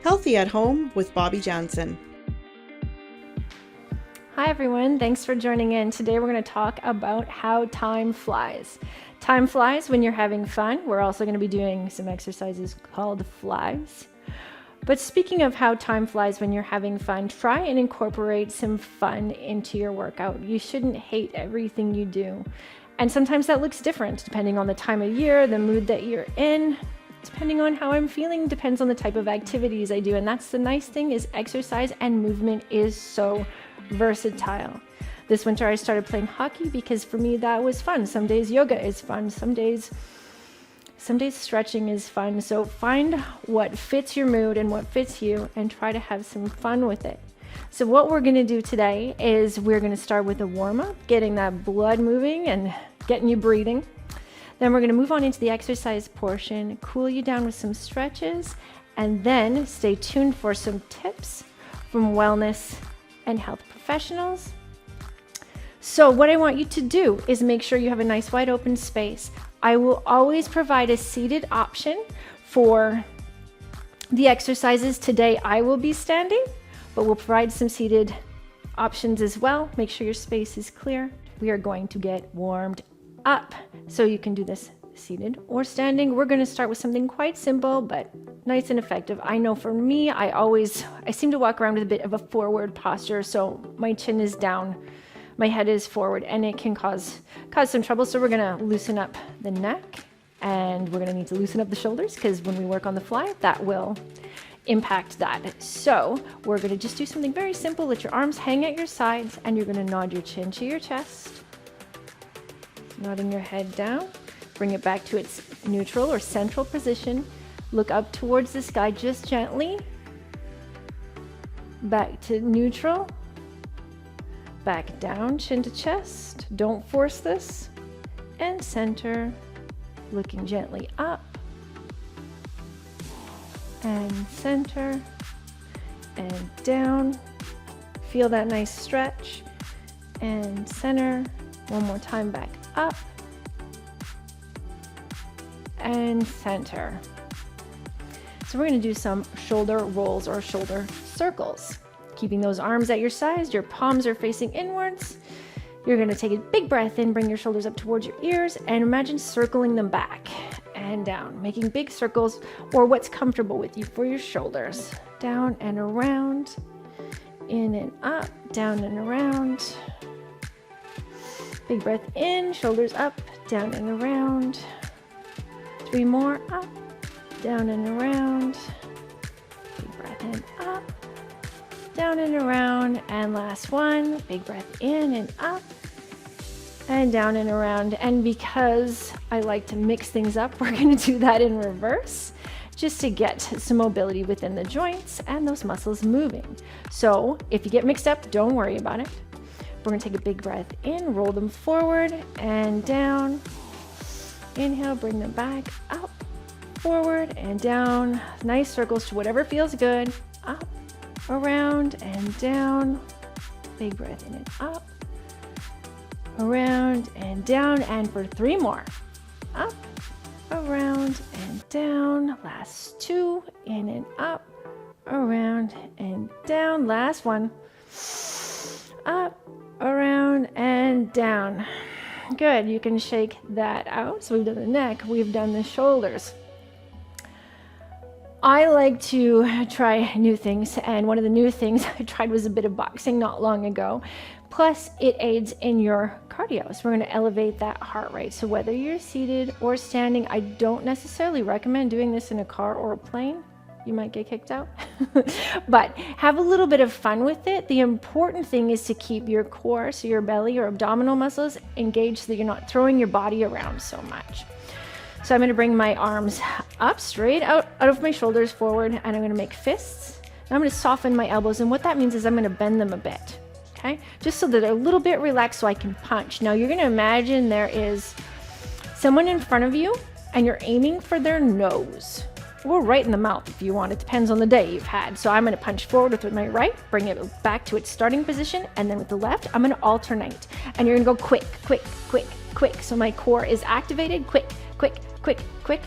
Healthy at Home with Bobbi Janzen. Hi everyone, thanks for joining in. Today we're going to talk about how time flies. Time flies when you're having fun. We're also going to be doing some exercises called flies. But speaking of how time flies when you're having fun, try and incorporate some fun into your workout. You shouldn't hate everything you do. And sometimes that looks different depending on the time of year, the mood that you're in. Depending on how I'm feeling, depends on the type of activities I do. And that's the nice thing, is exercise and movement is so versatile. This winter I started playing hockey because for me that was fun. Some days yoga is fun, some days stretching is fun. So find what fits your mood and what fits you and try to have some fun with it. So what we're going to do today is we're going to start with a warm-up, getting that blood moving and getting you breathing. Then we're going to move on into the exercise portion, cool you down with some stretches, and then stay tuned for some tips from wellness and health professionals. So what I want you to do is make sure you have a nice wide open space. I will always provide a seated option for the exercises. Today I will be standing, but we'll provide some seated options as well. Make sure your space is clear. We are going to get warmed up. So you can do this seated or standing. We're going to start with something quite simple, but nice and effective. I know for me, I seem to walk around with a bit of a forward posture. So my chin is down, my head is forward, and it can cause some trouble. So we're going to loosen up the neck, and we're going to need to loosen up the shoulders, because when we work on the fly, that will impact that. So we're going to just do something very simple. Let your arms hang at your sides, and you're going to nod your chin to your chest, nodding your head down. Bring it back to its neutral or central position. Look up towards the sky just gently. Back to neutral. Back down, chin to chest. Don't force this. And center, looking gently up. And center. And down. Feel that nice stretch. And center. One more time, back up. And center. So we're going to do some shoulder rolls or shoulder circles. Keeping those arms at your sides, your palms are facing inwards. You're going to take a big breath in, bring your shoulders up towards your ears, and imagine circling them back and down, making big circles, or what's comfortable with you for your shoulders. Down and around, in and up, down and around. Big breath in, shoulders up, down and around. 3 more, up, down and around. Big breath in, up, down and around. And last one, big breath in and up, and down and around. And because I like to mix things up, we're going to do that in reverse, just to get some mobility within the joints and those muscles moving. So if you get mixed up, don't worry about it. We're going to take a big breath in, roll them forward and down. Inhale, bring them back, up, forward, and down. Nice circles to whatever feels good. Up, around, and down. Big breath in and up, around, and down. And for 3 more. Up, around, and down. Last 2, in and up, around, and down. Last one. Up, around, and down. Good, you can shake that out. So we've done the neck, we've done the shoulders. I like to try new things, and one of the new things I tried was a bit of boxing not long ago. Plus, it aids in your cardio. So we're going to elevate that heart rate. So whether you're seated or standing, I don't necessarily recommend doing this in a car or a plane. You might get kicked out. But have a little bit of fun with it. The important thing is to keep your core, so your belly or abdominal muscles, engaged so that you're not throwing your body around so much. So I'm going to bring my arms up, straight out of my shoulders, forward, and I'm going to make fists. And I'm going to soften my elbows, and what that means is I'm going to bend them a bit, okay? Just so that they're a little bit relaxed so I can punch. Now you're going to imagine there is someone in front of you, and you're aiming for their nose. Or right in the mouth if you want. It depends on the day you've had. So I'm going to punch forward with my right, bring it back to its starting position, and then with the left, I'm going to alternate. And you're going to go quick, quick, quick, quick. So my core is activated. Quick, quick, quick, quick.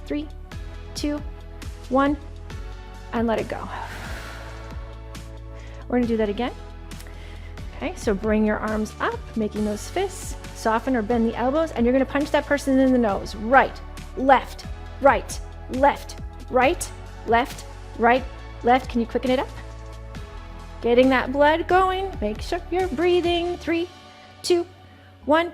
3, 2, 1. and let it go. We're gonna do that again. Okay, so bring your arms up, making those fists, soften or bend the elbows, and you're gonna punch that person in the nose. Right, left, right, left, right, left, right, left. Can you quicken it up? Getting that blood going. Make sure you're breathing. 3, 2, 1.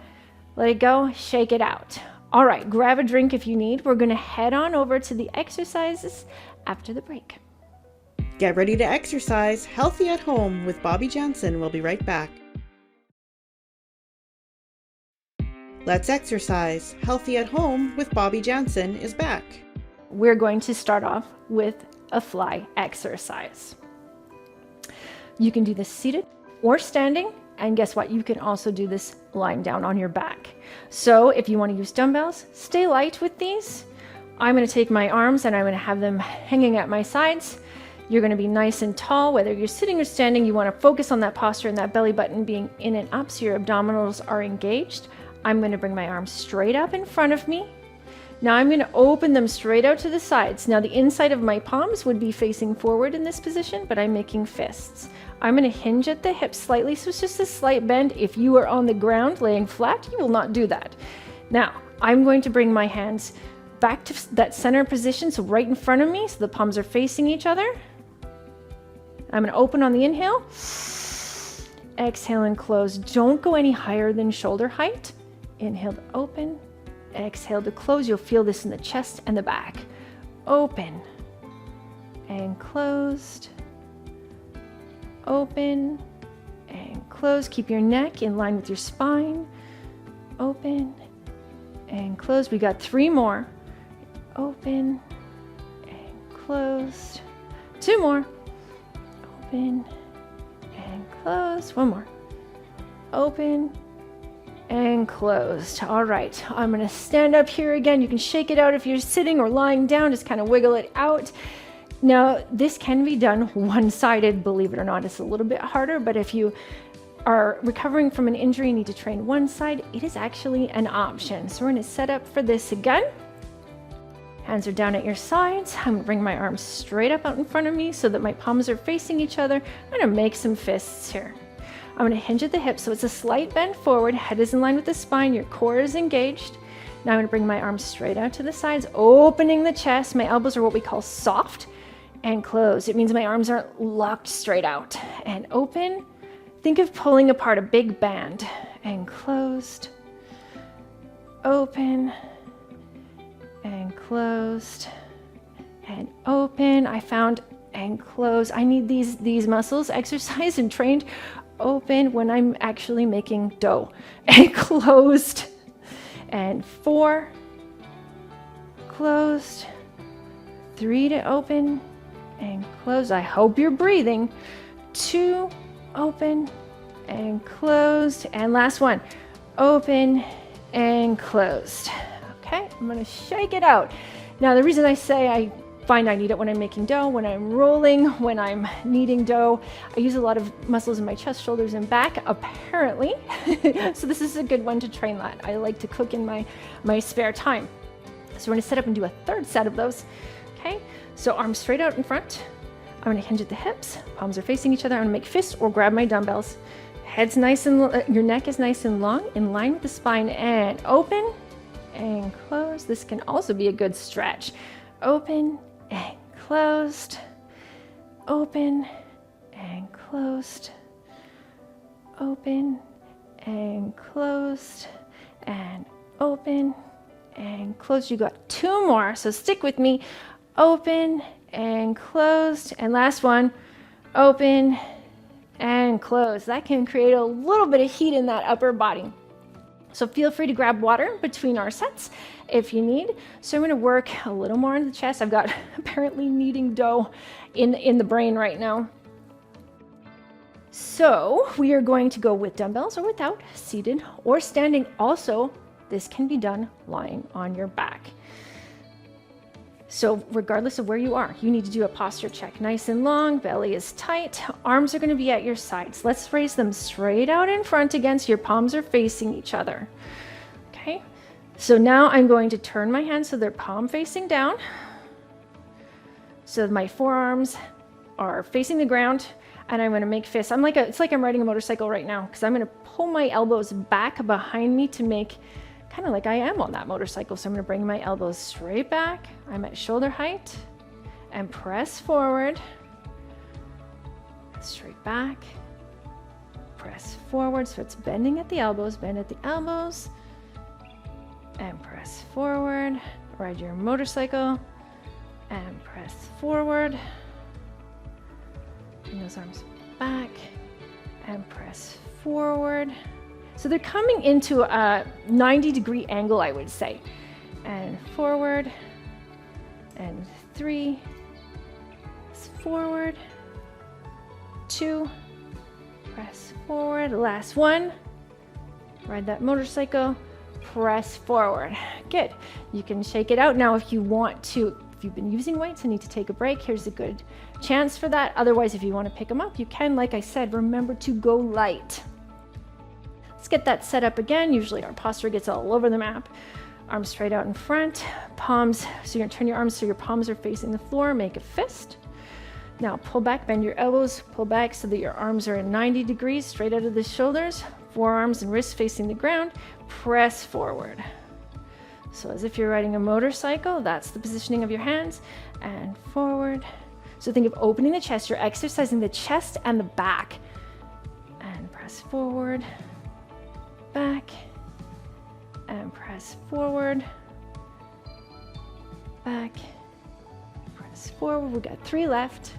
Let it go, shake it out. All right, grab a drink if you need. We're gonna head on over to the exercises after the break. Get ready to exercise healthy at home with Bobbi Janzen. We'll be right back. Let's exercise healthy at home with Bobbi Janzen is back. We're going to start off with a fly exercise. You can do this seated or standing, and guess what? You can also do this lying down on your back. So if you want to use dumbbells, stay light with these. I'm going to take my arms and I'm going to have them hanging at my sides. You're going to be nice and tall, whether you're sitting or standing. You want to focus on that posture and that belly button being in and up so your abdominals are engaged. I'm going to bring my arms straight up in front of me. Now I'm going to open them straight out to the sides. Now the inside of my palms would be facing forward in this position, but I'm making fists. I'm going to hinge at the hips slightly, so it's just a slight bend. If you are on the ground laying flat, you will not do that. Now I'm going to bring my hands back to that center position, so right in front of me, so the palms are facing each other. I'm going to open on the inhale, exhale and close. Don't go any higher than shoulder height. Inhale to open, exhale to close. You'll feel this in the chest and the back. Open and closed. Open and close. Keep your neck in line with your spine. Open and close. We got 3 more. Open and closed. 2 more. Open and close. 1 more. Open and closed. All right, I'm gonna stand up here again. You can shake it out if you're sitting or lying down, just kind of wiggle it out. Now, this can be done one-sided, believe it or not. It's a little bit harder, but if you are recovering from an injury and need to train one side, it is actually an option. So we're gonna set up for this again. Hands are down at your sides. I'm gonna bring my arms straight up out in front of me so that my palms are facing each other. I'm gonna make some fists here. I'm going to hinge at the hips, so it's a slight bend forward, head is in line with the spine, your core is engaged. Now I'm going to bring my arms straight out to the sides, opening the chest. My elbows are what we call soft and closed. It means my arms aren't locked straight out. And open, think of pulling apart a big band. And closed, open, and closed, and open. I found and close. I need these muscles exercised and trained. Open when I'm actually making dough. And closed. And 4, closed. 3 to open and close. I hope you're breathing. 2, open and closed. And last one, open and closed. Okay, I'm gonna shake it out. Now the reason I say I find I need it when I'm making dough, when I'm rolling, when I'm kneading dough. I use a lot of muscles in my chest, shoulders, and back, apparently. So this is a good one to train that. I like to cook in my spare time. So we're gonna set up and do a 3rd set of those. Okay, so arms straight out in front. I'm gonna hinge at the hips, palms are facing each other. I'm gonna make fists or grab my dumbbells. Head's nice and your neck is nice and long, in line with the spine, and open and close. This can also be a good stretch. Open and closed, open and closed, open and closed, and open and closed. You got 2 more, so stick with me. Open and closed, and last one, open and closed. That can create a little bit of heat in that upper body. So feel free to grab water between our sets if you need. So I'm going to work a little more into the chest. I've got apparently kneading dough in the brain right now. So we are going to go with dumbbells or without, seated or standing. Also, this can be done lying on your back. So regardless of where you are, you need to do a posture check. Nice and long, belly is tight, arms are going to be at your sides. Let's raise them straight out in front again so your palms are facing each other. Okay, so now I'm going to turn my hands so they're palm facing down. So my forearms are facing the ground, and I'm going to make fists. It's like I'm riding a motorcycle right now, because I'm going to pull my elbows back behind me to make kind of like I am on that motorcycle. So I'm going to bring my elbows straight back. I'm at shoulder height and press forward, straight back, press forward. So it's bending at the elbows, bend at the elbows, and press forward. Ride your motorcycle and press forward. Bring those arms back and press forward. So they're coming into a 90-degree angle, I would say. And forward, and 3, forward, 2, press forward, last one. Ride that motorcycle, press forward. Good. You can shake it out. Now, if you want to, if you've been using weights and need to take a break, here's a good chance for that. Otherwise, if you want to pick them up, you can. Like I said, remember to go light. Let's get that set up again. Usually our posture gets all over the map. Arms straight out in front, palms, so you're gonna turn your arms so your palms are facing the floor, make a fist. Now pull back, bend your elbows, pull back so that your arms are in 90 degrees, straight out of the shoulders, forearms and wrists facing the ground, press forward. So as if you're riding a motorcycle, that's the positioning of your hands, and forward. So think of opening the chest, you're exercising the chest and the back, and press forward, back, and press forward, back, press forward. We've got 3 left,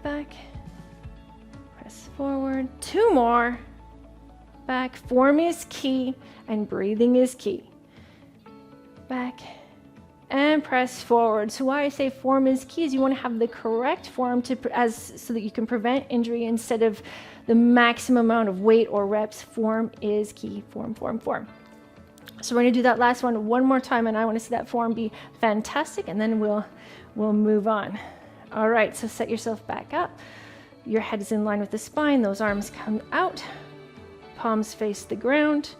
back, press forward, 2 more, back. Form is key and breathing is key. Back and press forward. So why I say form is key is you want to have the correct form so that you can prevent injury instead of the maximum amount of weight or reps. Form is key. Form, form, form. So we're going to do that last one more time, and I want to see that form be fantastic, and then we'll move on. All right, so set yourself back up. Your head is in line with the spine. Those arms come out. Palms face the ground.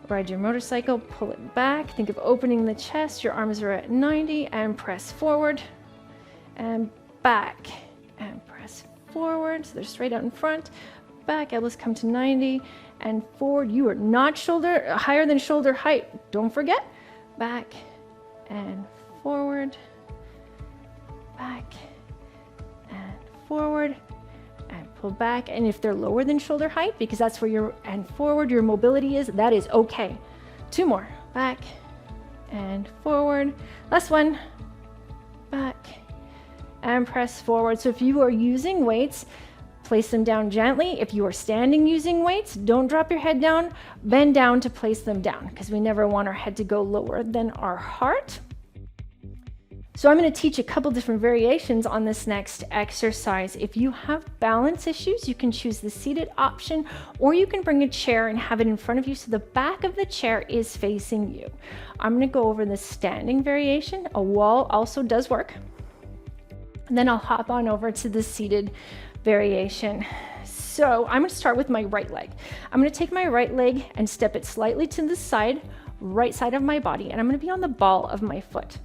Ride your motorcycle, pull it back. Think of opening the chest. Your arms are at 90, and press forward and back and press forward. So they're straight out in front. Back, elbows come to 90 and forward. You are not higher than shoulder height. Don't forget. Back and forward. Back and forward. And pull back. And if they're lower than shoulder height, because that's where forward your mobility is, that is okay. 2 more. Back and forward. Last one. Back and press forward. So if you are using weights, place them down gently. If you are standing using weights, don't drop your head down. Bend down to place them down, because we never want our head to go lower than our heart. So I'm going to teach a couple different variations on this next exercise. If you have balance issues, you can choose the seated option, or you can bring a chair and have it in front of you so the back of the chair is facing you. I'm going to go over the standing variation. A wall also does work. And then I'll hop on over to the seated variation. So I'm going to start with my right leg. I'm going to take my right leg and step it slightly to the side, right side of my body, and I'm going to be on the ball of my foot.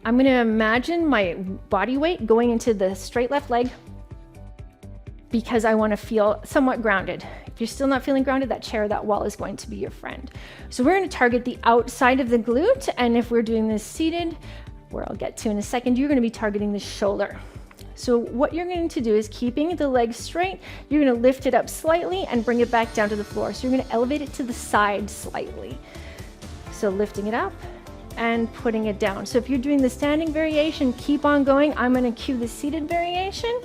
I'm going to imagine my body weight going into the straight left leg because I want to feel somewhat grounded. If you're still not feeling grounded, that chair, that wall is going to be your friend. So we're going to target the outside of the glute, and if we're doing this seated, where I'll get to in a second, you're going to be targeting the shoulder. So what you're going to do is, keeping the leg straight, you're going to lift it up slightly and bring it back down to the floor. So you're going to elevate it to the side slightly. So lifting it up and putting it down. So if you're doing the standing variation, keep on going. I'm going to cue the seated variation.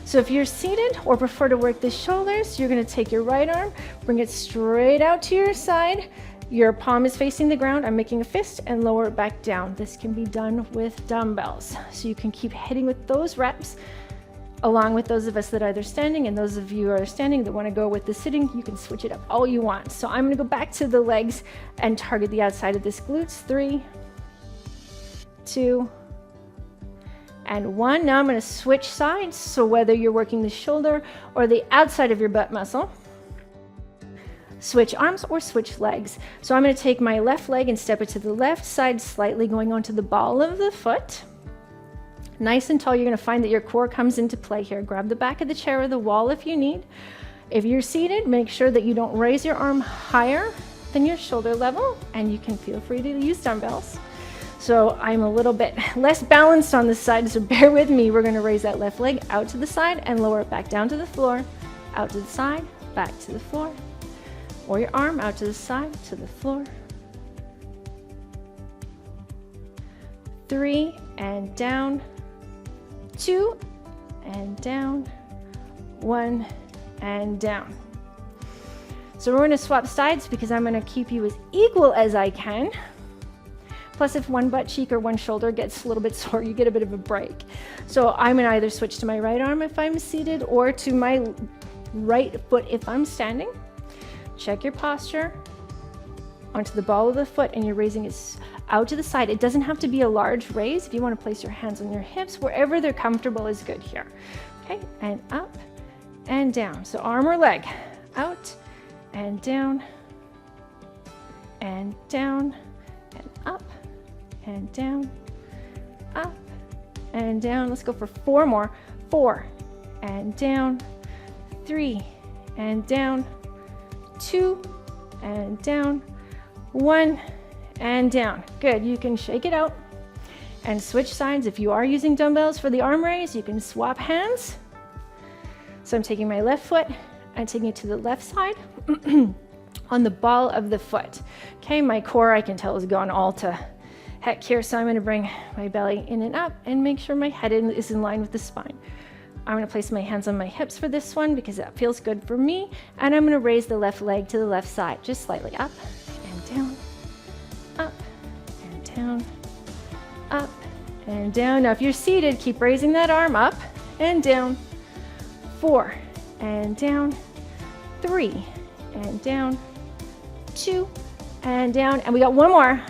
So if you're seated or prefer to work the shoulders, you're going to take your right arm, bring it straight out to your side. Your palm is facing the ground. I'm making a fist, and lower it back down. This can be done with dumbbells. So you can keep hitting with those reps, along with those of us that are either standing, and those of you who are standing that want to go with the sitting, you can switch it up all you want. So I'm going to go back to the legs and target the outside of this glutes. 3, 2, and 1. Now I'm going to switch sides. So whether you're working the shoulder or the outside of your butt muscle, switch arms or switch legs. So I'm going to take my left leg and step it to the left side slightly, going onto the ball of the foot. Nice and tall, you're gonna find that your core comes into play here. Grab the back of the chair or the wall if you need. If you're seated, make sure that you don't raise your arm higher than your shoulder level, and you can feel free to use dumbbells. So I'm a little bit less balanced on this side, so bear with me. We're gonna raise that left leg out to the side and lower it back down to the floor, out to the side, back to the floor, or your arm out to the side, to the floor. 3 and down, 2 and down, 1 and down. So we're going to swap sides because I'm going to keep you as equal as I can. Plus, if one butt cheek or one shoulder gets a little bit sore, you get a bit of a break. So I'm going to either switch to my right arm if I'm seated or to my right foot if I'm standing. Check your posture onto the ball of the foot, and you're raising it out to the side. It doesn't have to be a large raise. If you want to place your hands on your hips, wherever they're comfortable is good here. Okay, and up and down. So arm or leg, out and down, and up, and down, up, and down. Let's go for 4 more. 4 and down, 3 and down, 2 and down, 1 and down. Good. You can shake it out and switch sides. If you are using dumbbells for the arm raise, you can swap hands. So I'm taking my left foot and taking it to the left side on the ball of the foot. Okay, my core I can tell is gone all to heck here, so I'm going to bring my belly in and up and make sure my head is in line with the spine. I'm going to place my hands on my hips for this one because that feels good for me, and I'm going to raise the left leg to the left side, just slightly up and down, up and down, up and down. Now if you're seated, keep raising that arm up and down. 4 and down, 3 and down, 2 and down, and we got 1 more.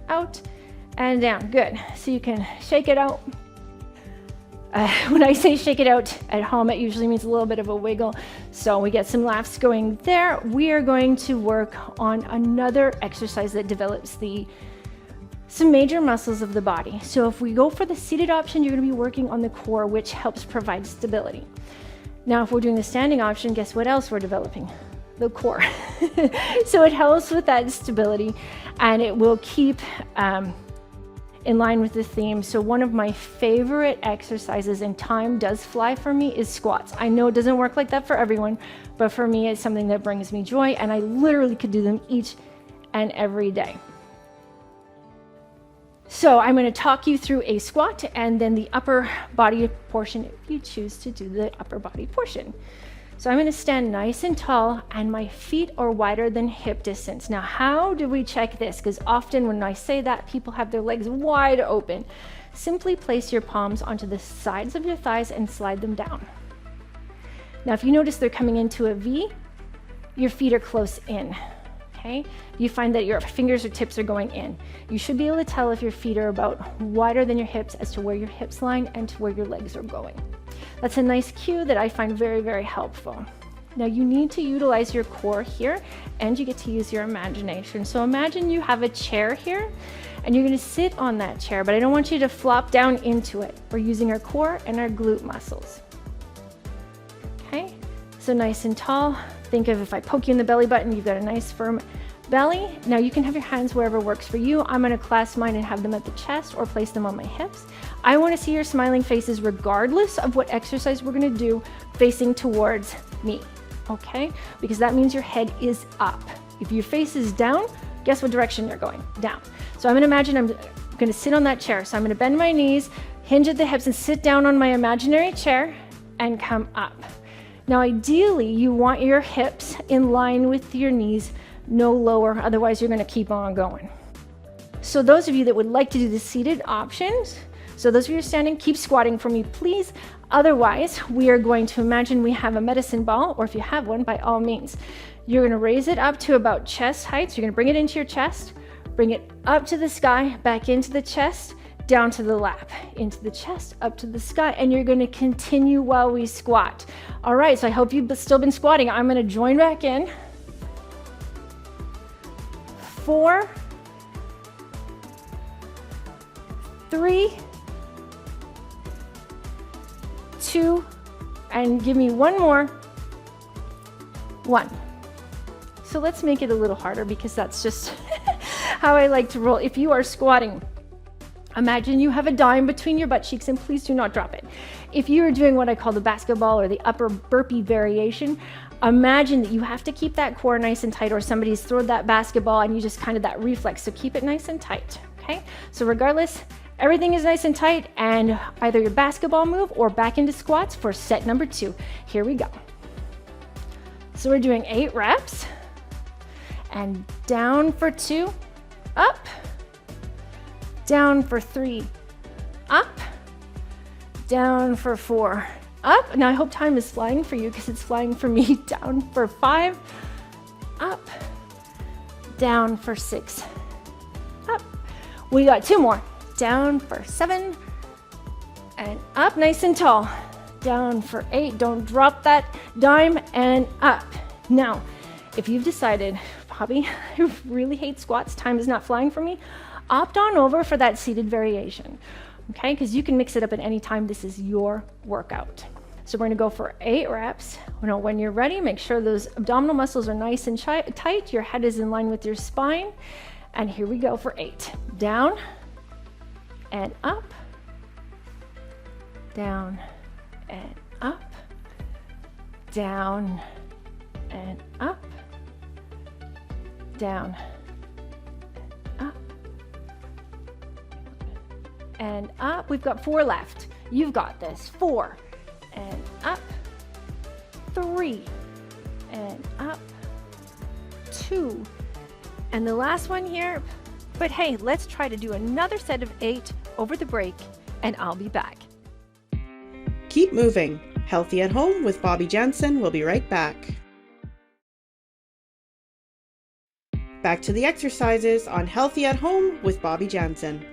Out and down. Good. So you can shake it out. When I say shake it out at home, it usually means a little bit of a wiggle. So we get some laughs going there. We are going to work on another exercise that develops some major muscles of the body. So if we go for the seated option, you're going to be working on the core, which helps provide stability. Now, if we're doing the standing option, guess what else we're developing? The core. So it helps with that stability, and it will keep in line with the theme. So one of my favorite exercises, and time does fly for me, is squats. I know it doesn't work like that for everyone, but for me, it's something that brings me joy, and I literally could do them each and every day. So I'm going to talk you through a squat and then the upper body portion if you choose to do the upper body portion. So I'm going to stand nice and tall, and my feet are wider than hip distance. Now, how do we check this? Because often when I say that, people have their legs wide open. Simply place your palms onto the sides of your thighs and slide them down. Now, if you notice they're coming into a V, your feet are close in. Okay? You find that your fingers or tips are going in. You should be able to tell if your feet are about wider than your hips as to where your hips line and to where your legs are going. That's a nice cue that I find very, very helpful. Now you need to utilize your core here, and you get to use your imagination. So imagine you have a chair here and you're going to sit on that chair, but I don't want you to flop down into it. We're using our core and our glute muscles. Okay, so nice and tall. Think of if I poke you in the belly button, you've got a nice firm belly. Now you can have your hands wherever works for you. I'm going to clasp mine and have them at the chest or place them on my hips. I want to see your smiling faces regardless of what exercise we're going to do, facing towards me, okay? Because that means your head is up. If your face is down, guess what direction you're going? Down. So I'm going to imagine I'm going to sit on that chair. So I'm going to bend my knees, hinge at the hips, and sit down on my imaginary chair and come up. Now ideally, you want your hips in line with your knees, no lower, otherwise you're going to keep on going. So those of you that would like to do the seated options, so those of you who are standing, keep squatting for me, please. Otherwise, we are going to imagine we have a medicine ball, or if you have one, by all means. You're going to raise it up to about chest height. So you're going to bring it into your chest, bring it up to the sky, back into the chest, down to the lap, into the chest, up to the sky, and you're going to continue while we squat. All right, so I hope you've still been squatting. I'm going to join back in. 4, 3, 2, and give me one more. 1. So let's make it a little harder because that's just how I like to roll. If you are squatting, imagine you have a dime between your butt cheeks, and please do not drop it. If you are doing what I call the basketball or the upper burpee variation, imagine that you have to keep that core nice and tight, or somebody's thrown that basketball and you just kind of that reflex. So keep it nice and tight, okay? So regardless, everything is nice and tight, and either your basketball move or back into squats for set number 2. Here we go. So we're doing 8 reps, and down for 2, up, down for 3, up, down for 4, up. Now I hope time is flying for you because it's flying for me. Down for 5, up, down for 6, up. We got 2 more. Down for 7, and up nice and tall. Down for 8, don't drop that dime, and up. Now, if you've decided, Bobbi, I really hate squats, time is not flying for me, opt on over for that seated variation, okay? Because you can mix it up at any time. This is your workout. So we're gonna go for 8 reps. Now, when you're ready, make sure those abdominal muscles are nice and tight, your head is in line with your spine, and here we go for 8. Down, and up, down, and up, down, and up, down, up, and up. We've got 4 left. You've got this. 4, and up, 3, and up, 2, and the last one here. But hey, let's try to do another set of 8 over the break, and I'll be back. Keep moving. Healthy at Home with Bobbi Janzen will be right back. Back to the exercises on Healthy at Home with Bobbi Janzen.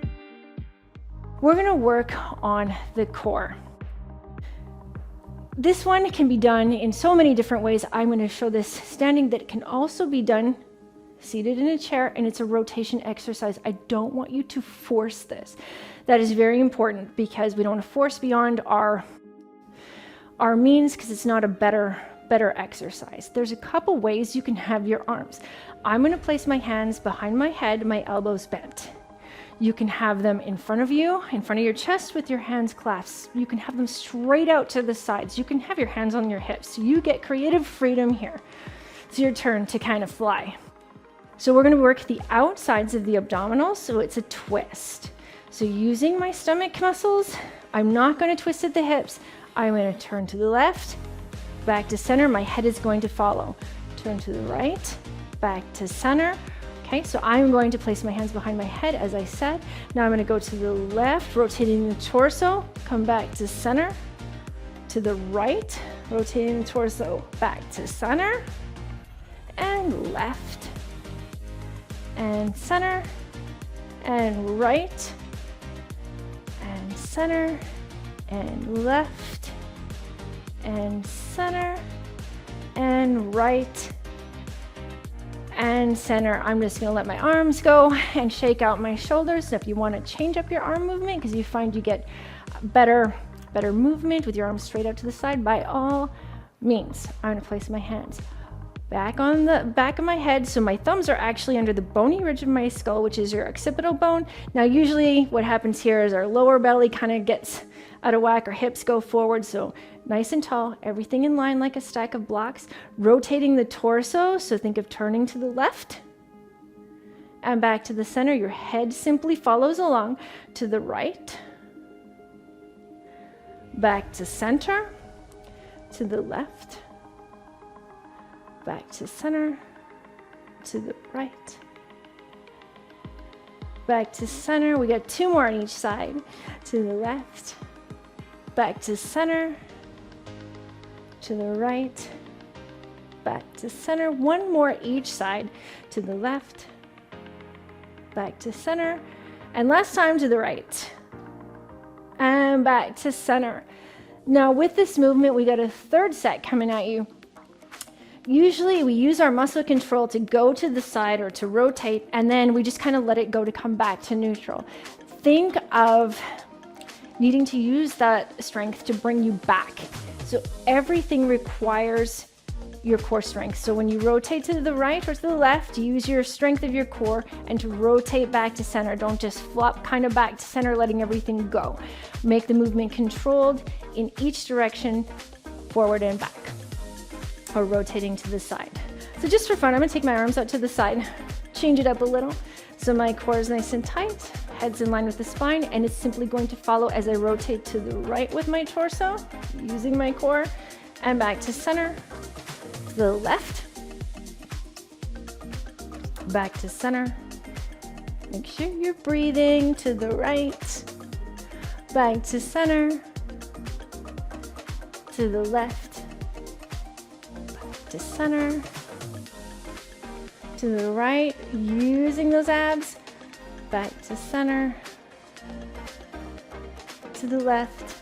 We're going to work on the core. This one can be done in so many different ways. I'm going to show this standing, that it can also be done seated in a chair, and it's a rotation exercise. I don't want you to force this. That is very important because we don't want to force beyond our means, because it's not a better exercise. There's a couple ways you can have your arms. I'm going to place my hands behind my head, my elbows bent. You can have them in front of you, in front of your chest with your hands clasped. You can have them straight out to the sides. You can have your hands on your hips. You get creative freedom here. It's your turn to kind of fly. So we're going to work the outsides of the abdominals, so it's a twist. So using my stomach muscles, I'm not going to twist at the hips. I'm going to turn to the left, back to center. My head is going to follow. Turn to the right, back to center. Okay, so I'm going to place my hands behind my head, as I said. Now I'm going to go to the left, rotating the torso, come back to center, to the right, rotating the torso, back to center, and left, and center, and right, and center, and left, and center, and right, and center. I'm just going to let my arms go and shake out my shoulders. So if you want to change up your arm movement because you find you get better movement with your arms straight out to the side, by all means. I'm going to place my hands back on the back of my head, so my thumbs are actually under the bony ridge of my skull, which is your occipital bone. Now usually what happens here is our lower belly kind of gets out of whack, our hips go forward, so nice and tall, everything in line like a stack of blocks. Rotating the torso, so think of turning to the left and back to the center. Your head simply follows along. To the right, back to center, to the left, back to center, to the right, back to center. We got 2 more on each side. To the left, back to center, to the right, back to center. 1 more each side. To the left, back to center, and last time to the right, and back to center. Now with this movement, we got a 3rd set coming at you. Usually we use our muscle control to go to the side or to rotate, and then we just kind of let it go to come back to neutral. Think of needing to use that strength to bring you back. So everything requires your core strength. So when you rotate to the right or to the left, use your strength of your core and to rotate back to center. Don't just flop kind of back to center, letting everything go. Make the movement controlled in each direction, forward and back, or rotating to the side. So just for fun, I'm gonna take my arms out to the side, change it up a little. So my core is nice and tight, head's in line with the spine, and it's simply going to follow as I rotate to the right with my torso, using my core, and back to center, to the left, back to center. Make sure you're breathing, to the right, back to center, to the left, back to center, to the right, using those abs, back to center, to the left,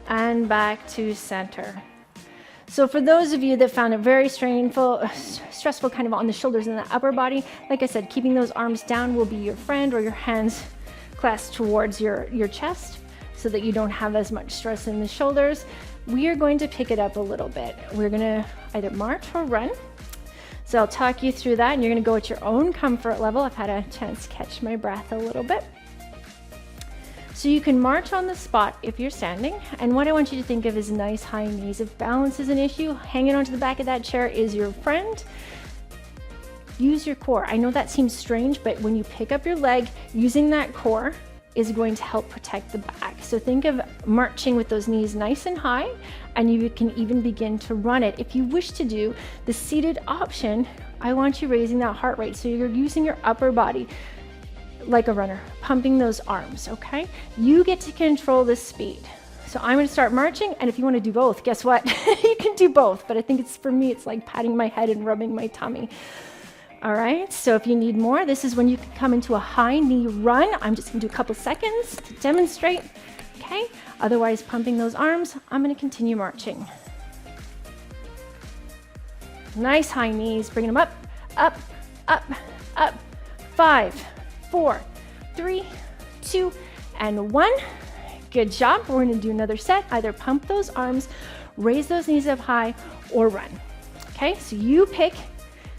and back to center. So for those of you that found it very stressful kind of on the shoulders and the upper body, like I said, keeping those arms down will be your friend, or your hands clasped towards your chest so that you don't have as much stress in the shoulders. We are going to pick it up a little bit. We're gonna either march or run. So I'll talk you through that, and you're gonna go at your own comfort level. I've had a chance to catch my breath a little bit. So you can march on the spot if you're standing, and what I want you to think of is nice high knees. If balance is an issue, hanging onto the back of that chair is your friend. Use your core. I know that seems strange, but when you pick up your leg, using that core is going to help protect the back. So think of marching with those knees nice and high, and you can even begin to run it. If you wish to do the seated option, I want you raising that heart rate. So you're using your upper body like a runner, pumping those arms, okay? You get to control the speed. So I'm gonna start marching, and if you wanna do both, guess what? You can do both, but I think for me, it's like patting my head and rubbing my tummy. All right, so if you need more, this is when you can come into a high knee run. I'm just gonna do a couple seconds to demonstrate, okay? Otherwise, pumping those arms, I'm gonna continue marching. Nice high knees, bringing them up, up, up, up. 5, 4, 3, 2, and 1. Good job. We're gonna do another set. Either pump those arms, raise those knees up high, or run. Okay, so you pick.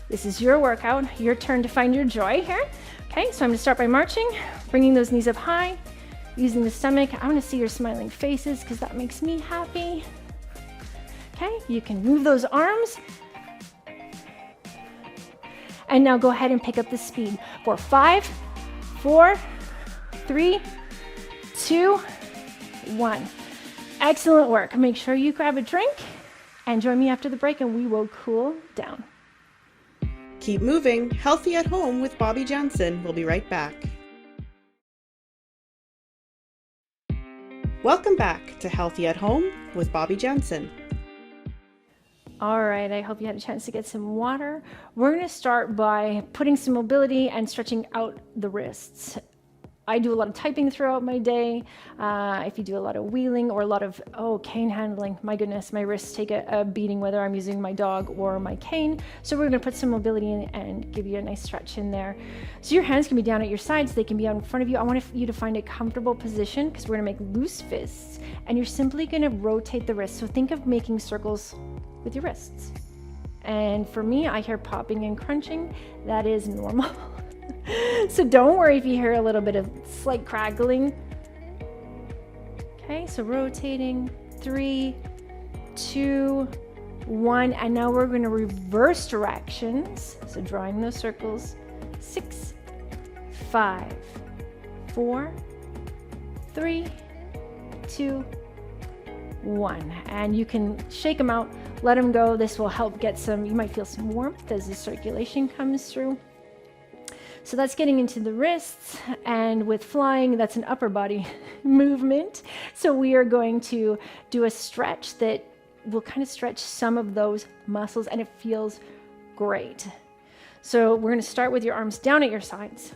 This is your workout, your turn to find your joy here. Okay, so I'm gonna start by marching, bringing those knees up high, using the stomach. I wanna see your smiling faces because that makes me happy. Okay, you can move those arms. And now go ahead and pick up the speed for 5, 4, 3, 2, 1. Excellent work. Make sure you grab a drink and join me after the break, and we will cool down. Keep moving, healthy at home with Bobbi Janzen. We'll be right back. Welcome back to Healthy at Home with Bobbi Janzen. All right, I hope you had a chance to get some water. We're gonna start by putting some mobility and stretching out the wrists. I do a lot of typing throughout my day. If you do a lot of wheeling or a lot of, cane handling, my goodness, my wrists take a beating whether I'm using my dog or my cane. So we're gonna put some mobility in and give you a nice stretch in there. So your hands can be down at your sides, they can be out in front of you. I want you to find a comfortable position because we're gonna make loose fists, and you're simply gonna rotate the wrists. So think of making circles with your wrists. And for me, I hear popping and crunching. That is normal. So don't worry if you hear a little bit of slight crackling. Okay, so rotating, 3, 2, 1, and now we're going to reverse directions. So drawing those circles, 6, 5, 4, 3, 2, 1, and you can shake them out, let them go. This will help get some, you might feel some warmth as the circulation comes through. So that's getting into the wrists, and with flying, that's an upper body movement. So we are going to do a stretch that will kind of stretch some of those muscles, and it feels great. So we're going to start with your arms down at your sides.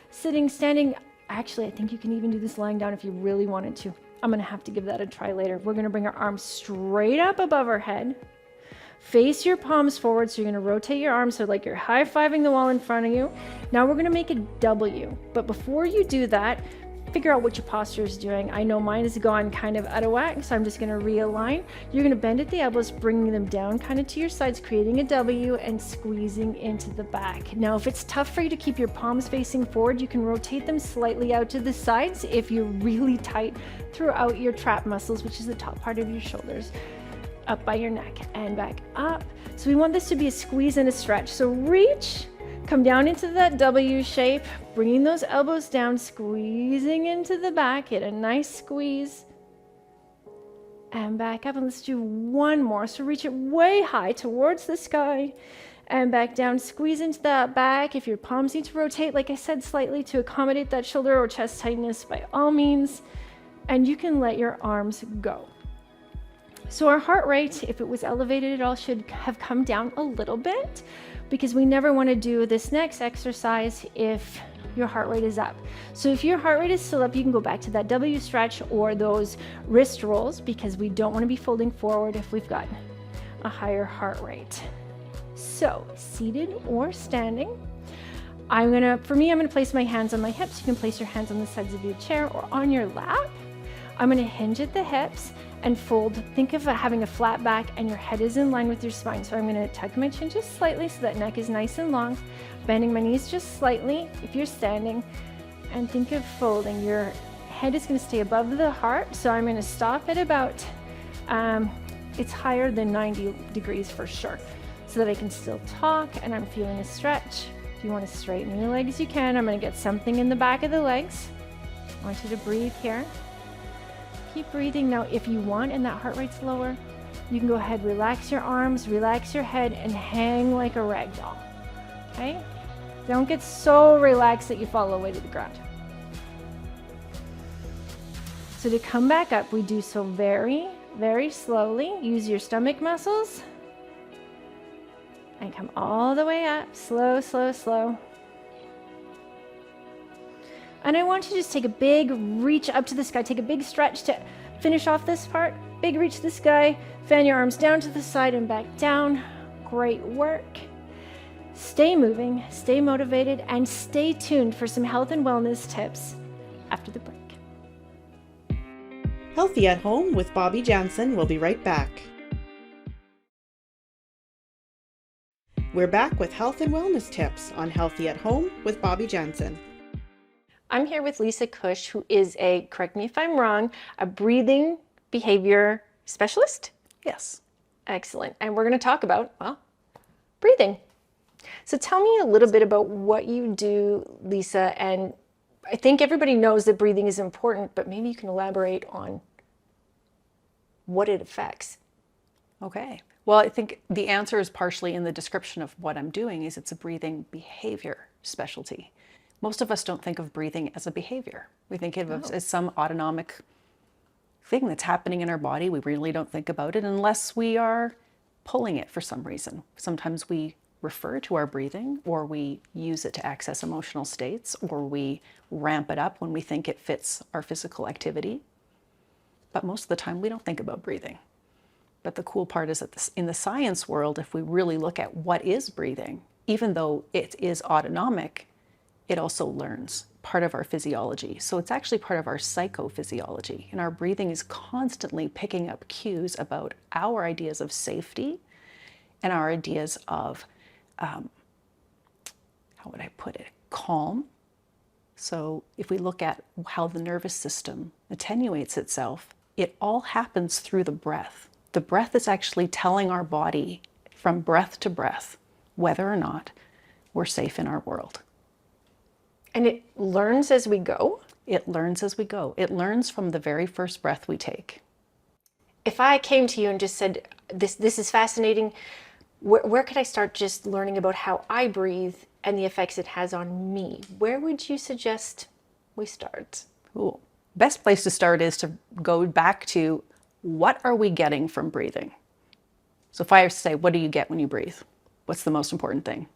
Sitting, standing, actually, I think you can even do this lying down if you really wanted to. I'm going to have to give that a try later. We're going to bring our arms straight up above our head. Face your palms forward, so you're going to rotate your arms so like you're high-fiving the wall in front of you. Now we're going to make a W, but before you do that, figure out what your posture is doing. I know mine has gone kind of out of whack, so I'm just going to realign. You're going to bend at the elbows, bringing them down kind of to your sides, creating a W and squeezing into the back. Now, if it's tough for you to keep your palms facing forward, you can rotate them slightly out to the sides if you're really tight throughout your trap muscles, which is the top part of your shoulders, up by your neck and back up. So we want this to be a squeeze and a stretch. So reach, come down into that W shape, bringing those elbows down, squeezing into the back, get a nice squeeze, and back up. And let's do one more. So reach it way high towards the sky and back down, squeeze into that back. If your palms need to rotate, like I said, slightly to accommodate that shoulder or chest tightness, by all means, and you can let your arms go. So our heart rate, if it was elevated at all, should have come down a little bit, because we never want to do this next exercise if your heart rate is up. So if your heart rate is still up, you can go back to that W stretch or those wrist rolls, because we don't want to be folding forward if we've got a higher heart rate. So seated or standing, I'm gonna place my hands on my hips. You can place your hands on the sides of your chair or on your lap. I'm gonna hinge at the hips and fold. Think of having a flat back and your head is in line with your spine. So I'm gonna tuck my chin just slightly so that neck is nice and long, bending my knees just slightly if you're standing, and think of folding. Your head is gonna stay above the heart. So I'm gonna stop at about, it's higher than 90 degrees for sure, so that I can still talk and I'm feeling a stretch. If you wanna straighten your legs, you can. I'm gonna get something in the back of the legs. I want you to breathe here. Keep breathing. Now, if you want and that heart rate's lower, you can go ahead, relax your arms, relax your head, and hang like a rag doll, okay? Don't get so relaxed that you fall all the way to the ground. So to come back up, we do so very, very slowly. Use your stomach muscles and come all the way up, slow, slow, slow. And I want you to just take a big reach up to the sky. Take a big stretch to finish off this part. Big reach to the sky. Fan your arms down to the side and back down. Great work. Stay moving, stay motivated, and stay tuned for some health and wellness tips after the break. Healthy at Home with Bobbi Janzen will be right back. We're back with health and wellness tips on Healthy at Home with Bobbi Janzen. I'm here with Lisa Cush, who is correct me if I'm wrong, a breathing behavior specialist? Yes. Excellent. And we're going to talk about, well, breathing. So tell me a little bit about what you do, Lisa. And I think everybody knows that breathing is important, but maybe you can elaborate on what it affects. Okay. Well, I think the answer is partially in the description of what I'm doing. Is it's a breathing behavior specialty. Most of us don't think of breathing as a behavior. We think of it as some autonomic thing that's happening in our body. We really don't think about it unless we are pulling it for some reason. Sometimes we refer to our breathing, or we use it to access emotional states, or we ramp it up when we think it fits our physical activity. But most of the time we don't think about breathing. But the cool part is that in the science world, if we really look at what is breathing, even though it is autonomic, it also learns part of our physiology. So it's actually part of our psychophysiology. And our breathing is constantly picking up cues about our ideas of safety and our ideas of, how would I put it, calm. So if we look at how the nervous system attenuates itself, it all happens through the breath. The breath is actually telling our body from breath to breath whether or not we're safe in our world. And it learns as we go? It learns as we go. It learns from the very first breath we take. If I came to you and just said, this is fascinating, where could I start just learning about how I breathe and the effects it has on me? Where would you suggest we start? Cool. Best place to start is to go back to, what are we getting from breathing? So if I say, what do you get when you breathe? What's the most important thing?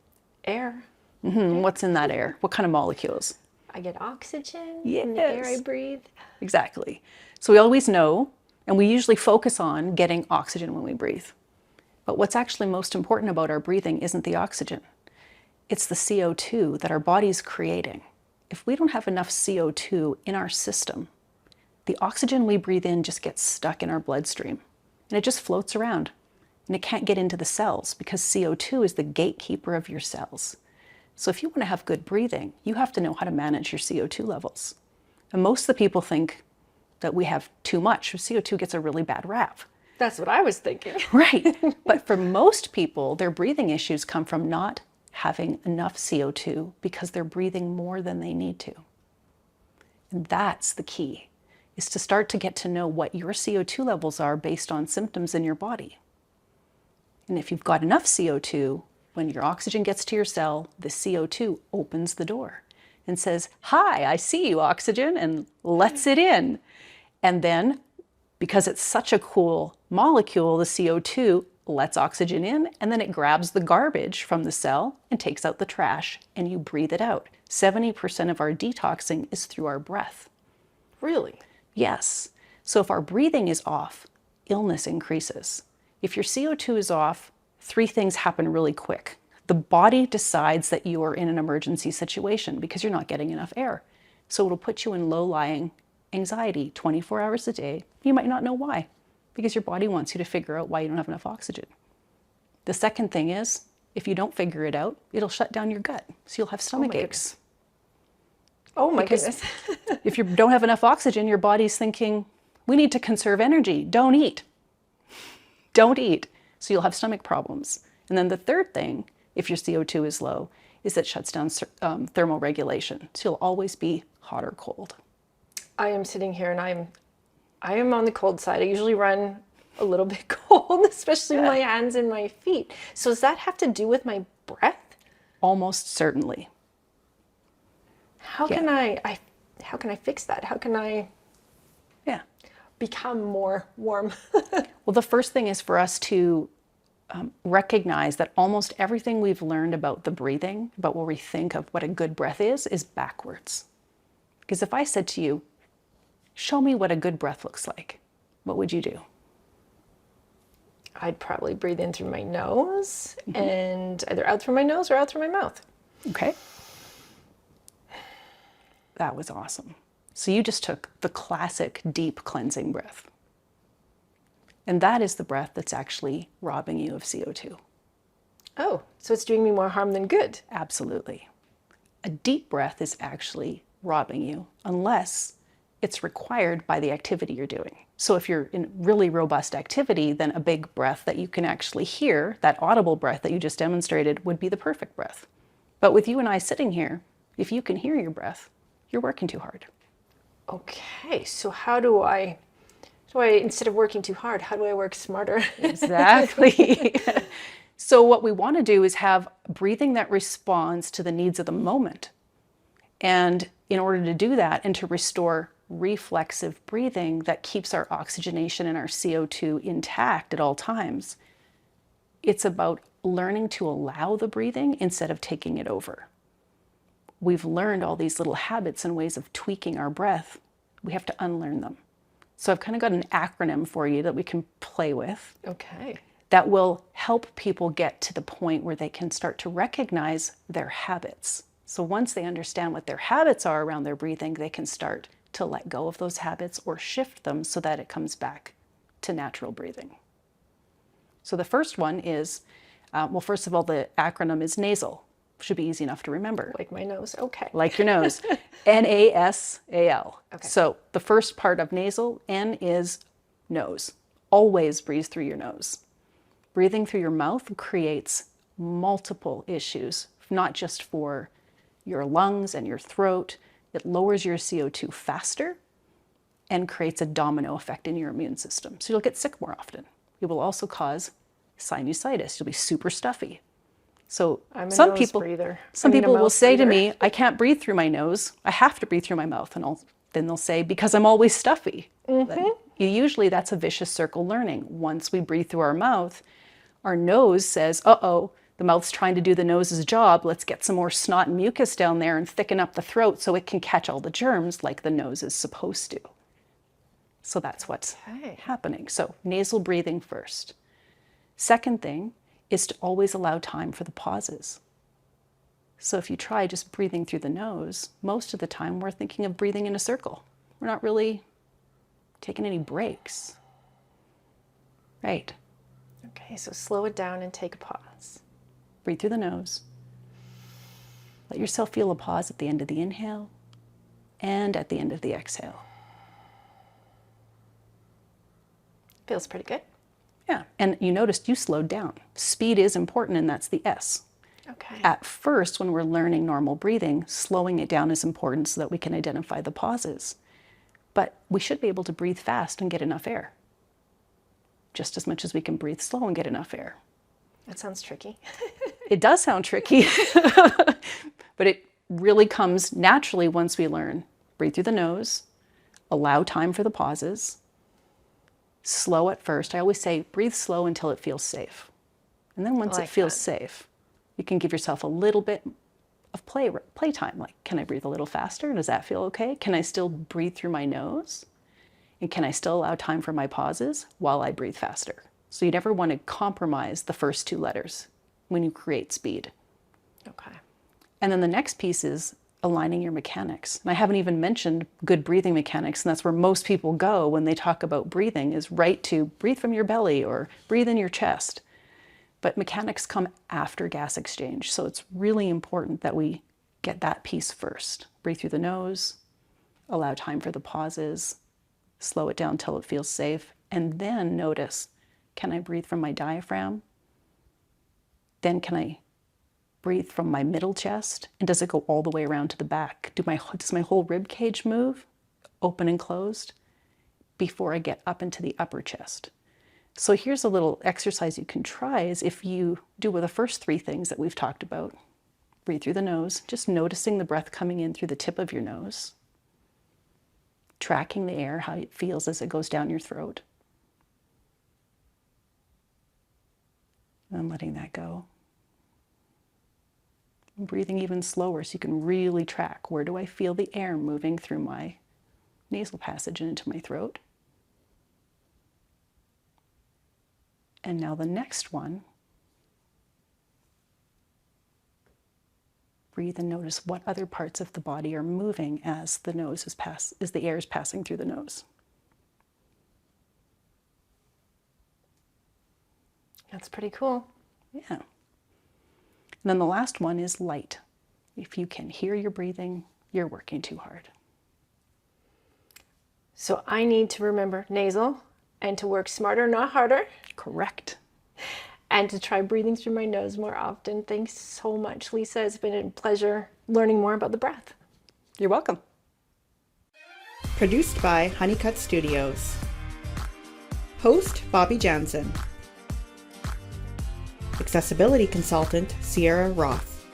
Air. Mm-hmm. What's in that air? What kind of molecules? I get oxygen Yes. in the air I breathe. Exactly. So we always know, and we usually focus on getting oxygen when we breathe. But what's actually most important about our breathing isn't the oxygen. It's the CO2 that our body's creating. if we don't have enough CO2 in our system, the oxygen we breathe in just gets stuck in our bloodstream and it just floats around and it can't get into the cells because CO2 is the gatekeeper of your cells. So if you want to have good breathing, you have to know how to manage your CO2 levels. And most of the people think that we have too much. CO2 gets a really bad rap. That's what I was thinking. Right. But for most people, their breathing issues come from not having enough CO2 because they're breathing more than they need to. And that's the key, is to start to get to know what your CO2 levels are based on symptoms in your body. And if you've got enough CO2, when your oxygen gets to your cell, the CO2 opens the door and says, "Hi, I see you, oxygen," and lets it in. And then, because it's such a cool molecule, the CO2 lets oxygen in, and then it grabs the garbage from the cell and takes out the trash, and you breathe it out. 70% of our detoxing is through our breath. Really? Yes. So if our breathing is off, illness increases. If your CO2 is off, 3 things happen really quick. The body decides that you are in an emergency situation because you're not getting enough air. So it'll put you in low-lying anxiety 24 hours a day. You might not know why, because your body wants you to figure out why you don't have enough oxygen. The second thing is, if you don't figure it out, it'll shut down your gut. So you'll have stomach aches. Oh my Because goodness. if you don't have enough oxygen, your body's thinking, we need to conserve energy. Don't eat. Don't eat. So you'll have stomach problems. And then the third thing, if your CO2 is low, is it shuts down thermal regulation. So you'll always be hot or cold. I am sitting here and I am on the cold side. I usually run a little bit cold, especially my hands and my feet. So does that have to do with my breath? Almost certainly. How can I fix that? How can I become more warm? Well, the first thing is for us to recognize that almost everything we've learned about the breathing, about what we think of what a good breath is backwards. Because if I said to you, show me what a good breath looks like, what would you do? I'd probably breathe in through my nose and either out through my nose or out through my mouth. Okay. That was awesome. So you just took the classic deep cleansing breath. And that is the breath that's actually robbing you of CO2. Oh, so it's doing me more harm than good. Absolutely. A deep breath is actually robbing you unless it's required by the activity you're doing. So if you're in really robust activity, then a big breath that you can actually hear, that audible breath that you just demonstrated, would be the perfect breath. But with you and I sitting here, if you can hear your breath, you're working too hard. Okay, so how do I, instead of working too hard, how do I work smarter? Exactly. So what we want to do is have breathing that responds to the needs of the moment. And in order to do that and to restore reflexive breathing that keeps our oxygenation and our CO2 intact at all times, it's about learning to allow the breathing instead of taking it over. We've learned all these little habits and ways of tweaking our breath. We have to unlearn them. So I've kind of got an acronym for you that we can play with. Okay. That will help people get to the point where they can start to recognize their habits. So once they understand what their habits are around their breathing, they can start to let go of those habits or shift them so that it comes back to natural breathing. So the first one is, well, first of all, the acronym is nasal. Should be easy enough to remember. Like my nose, okay. Like your nose. N-A-S-A-L. Okay. So the first part of nasal, N is nose. Always breathe through your nose. Breathing through your mouth creates multiple issues, not just for your lungs and your throat. It lowers your CO2 faster and creates a domino effect in your immune system. So you'll get sick more often. It will also cause sinusitis. You'll be super stuffy. So some people will say to me, I can't breathe through my nose. I have to breathe through my mouth. And then they'll say, because I'm always stuffy. Usually that's a vicious circle learning. Once we breathe through our mouth, our nose says, uh-oh, the mouth's trying to do the nose's job. Let's get some more snot and mucus down there and thicken up the throat so it can catch all the germs like the nose is supposed to. So that's what's happening. So nasal breathing first. Second thing is to always allow time for the pauses. So if you try just breathing through the nose, most of the time we're thinking of breathing in a circle. We're not really taking any breaks. Right. Okay, so slow it down and take a pause. Breathe through the nose. Let yourself feel a pause at the end of the inhale and at the end of the exhale. Feels pretty good. Yeah, and you noticed you slowed down. Speed is important, and that's the S. Okay. At first, when we're learning normal breathing, slowing it down is important so that we can identify the pauses. But we should be able to breathe fast and get enough air, just as much as we can breathe slow and get enough air. That sounds tricky. It does sound tricky, but it really comes naturally once we learn. Breathe through the nose, allow time for the pauses, slow at first. I always say breathe slow until it feels safe. And then once it feels safe, you can give yourself a little bit of playtime. Like, can I breathe a little faster? Does that feel okay? Can I still breathe through my nose? And can I still allow time for my pauses while I breathe faster? So you never want to compromise the first two letters when you create speed. Okay. And then the next piece is aligning your mechanics. And I haven't even mentioned good breathing mechanics, and that's where most people go when they talk about breathing, is right to breathe from your belly or breathe in your chest. But mechanics come after gas exchange, so it's really important that we get that piece first. Breathe through the nose, allow time for the pauses, slow it down till it feels safe, and then notice, can I breathe from my diaphragm? Then can I breathe from my middle chest? And does it go all the way around to the back? Does my whole rib cage move, open and closed, before I get up into the upper chest? So here's a little exercise you can try, is if you do the first three things that we've talked about. Breathe through the nose, just noticing the breath coming in through the tip of your nose, tracking the air, how it feels as it goes down your throat, and letting that go. Breathing even slower so you can really track, where do I feel the air moving through my nasal passage and into my throat? And now the next one, breathe and notice what other parts of the body are moving as the air is passing through the nose. That's pretty cool. Yeah. And then the last one is light. If you can hear your breathing, you're working too hard. So I need to remember nasal and to work smarter, not harder. Correct. And to try breathing through my nose more often. Thanks so much, Lisa. It's been a pleasure learning more about the breath. You're welcome. Produced by Honeycut Studios. Host Bobbi Janzen. Accessibility consultant Sierra Roth.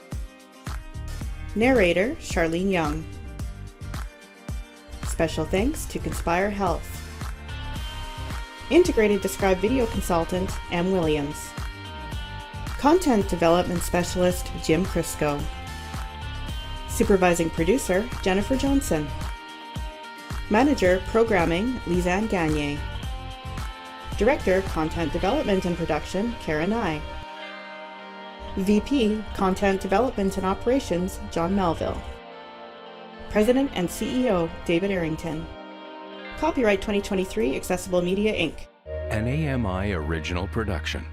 Narrator Charlene Young. Special thanks to Conspire Health. Integrated Describe Video Consultant M. Williams. Content Development Specialist Jim Crisco. Supervising Producer Jennifer Johnson. Manager Programming Lisanne Gagne. Director Content Development and Production Kara Nye. VP Content Development and Operations John Melville. President and CEO David Arrington. Copyright 2023 Accessible Media Inc. An AMI original production.